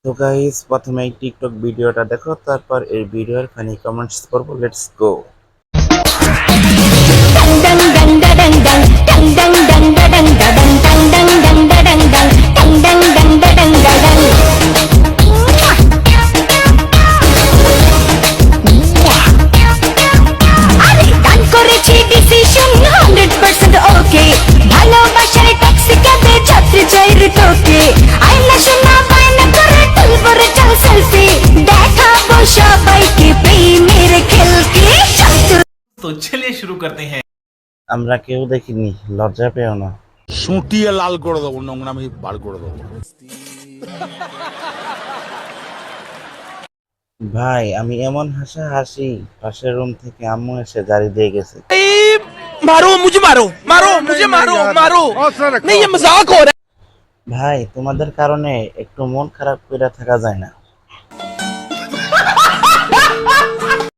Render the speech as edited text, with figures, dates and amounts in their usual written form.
তো গাইস, প্রথমে এই টিকটক ভিডিওটা দেখো, তারপর এই ভিডিওর ফানি কমেন্টস করবো। Let's go. तो चलिए शुरू करते हैं। আমরা কেউ দেখিনি, লজ্জা পেও না। সুটিয়ে লাল করে দেবো, নোংরামি বার করে দেবো। ভাই, আমি এমন হাসা হাসি, পাশের রুম থেকে আম্মু এসে জারি দিয়ে গেছে। मारो मुझे, मारो मारो मुझे, मारो मारो नहीं, ये मजाक हो रहा है। ভাই, তোমাদের কারণে একটু মন খারাপ করে থাকা যায় না।